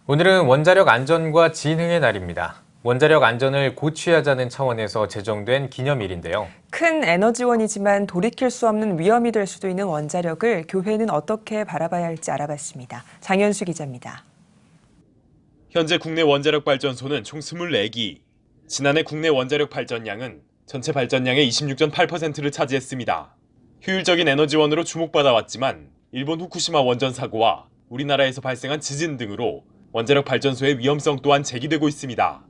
오늘은 원자력 안전과 진흥의 날입니다. 원자력 안전을 고취하자는 차원에서 제정된 기념일인데요. 큰 에너지원이지만 돌이킬 수 없는 위험이 될 수도 있는 원자력을 교회는 어떻게 바라봐야 할지 알아봤습니다. 장현수 기자입니다. 현재 국내 원자력 발전소는 총 24기. 지난해 국내 원자력 발전량은 전체 발전량의 26.8%를 차지했습니다. 효율적인 에너지원으로 주목받아왔지만 일본 후쿠시마 원전 사고와 우리나라에서 발생한 지진 등으로 원자력 발전소의 위험성 또한 제기되고 있습니다.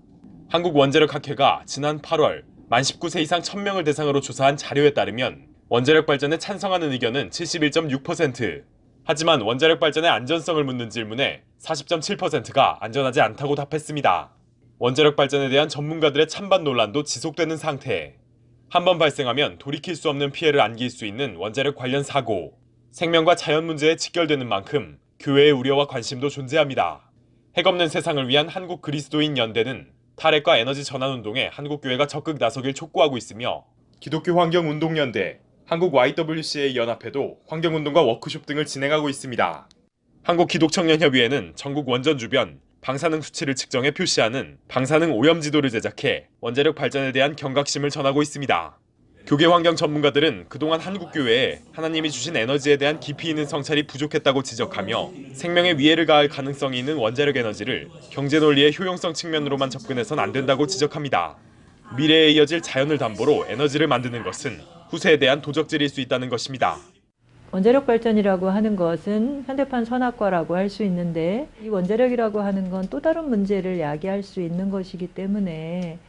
한국원자력학회가 지난 8월 만 19세 이상 1000명을 대상으로 조사한 자료에 따르면 원자력 발전에 찬성하는 의견은 71.6%. 하지만 원자력 발전의 안전성을 묻는 질문에 40.7%가 안전하지 않다고 답했습니다. 원자력 발전에 대한 전문가들의 찬반 논란도 지속되는 상태. 한번 발생하면 돌이킬 수 없는 피해를 안길 수 있는 원자력 관련 사고. 생명과 자연 문제에 직결되는 만큼 교회의 우려와 관심도 존재합니다. 핵없는 세상을 위한 한국 그리스도인 연대는 탈핵과 에너지 전환 운동에 한국교회가 적극 나서길 촉구하고 있으며 기독교 환경운동연대, 한국 YWCA 연합회도 환경운동과 워크숍 등을 진행하고 있습니다. 한국기독청년협의회는 전국 원전 주변 방사능 수치를 측정해 표시하는 방사능 오염 지도를 제작해 원자력 발전에 대한 경각심을 전하고 있습니다. 교계 환경 전문가들은 그동안 한국교회에 하나님이 주신 에너지에 대한 깊이 있는 성찰이 부족했다고 지적하며 생명에 위해를 가할 가능성이 있는 원자력 에너지를 경제 논리의 효용성 측면으로만 접근해선 안 된다고 지적합니다. 미래에 이어질 자연을 담보로 에너지를 만드는 것은 후세에 대한 도적질일 수 있다는 것입니다. 원자력 발전이라고 하는 것은 현대판 선악과라고 할 수 있는데 이 원자력이라고 하는 건 또 다른 문제를 야기할 수 있는 것이기 때문에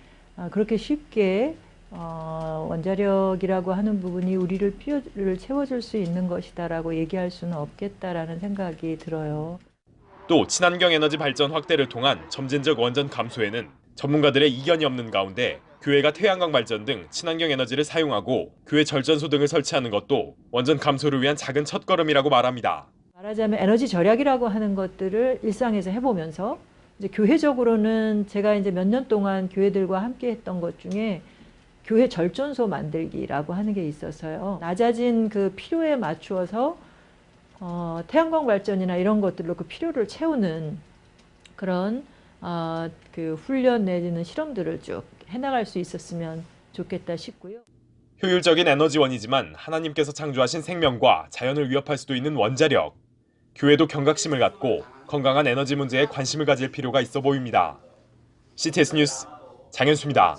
그렇게 쉽게 원자력이라고 하는 부분이 우리를 필요를 채워줄 수 있는 것이다라고 얘기할 수는 없겠다라는 생각이 들어요. 또 친환경 에너지 발전 확대를 통한 점진적 원전 감소에는 전문가들의 이견이 없는 가운데 교회가 태양광 발전 등 친환경 에너지를 사용하고 교회 절전소 등을 설치하는 것도 원전 감소를 위한 작은 첫걸음이라고 말합니다. 말하자면 에너지 절약이라고 하는 것들을 일상에서 해보면서 이제 교회적으로는 제가 이제 몇 년 동안 교회들과 함께 했던 것 중에 교회 절전소 만들기라고 하는 게 있어서요. 낮아진 그 필요에 맞추어서 태양광 발전이나 이런 것들로 그 필요를 채우는 그런 그 훈련 내지는 실험들을 쭉 해나갈 수 있었으면 좋겠다 싶고요. 효율적인 에너지원이지만 하나님께서 창조하신 생명과 자연을 위협할 수도 있는 원자력. 교회도 경각심을 갖고 건강한 에너지 문제에 관심을 가질 필요가 있어 보입니다. CTS 뉴스 장현수입니다.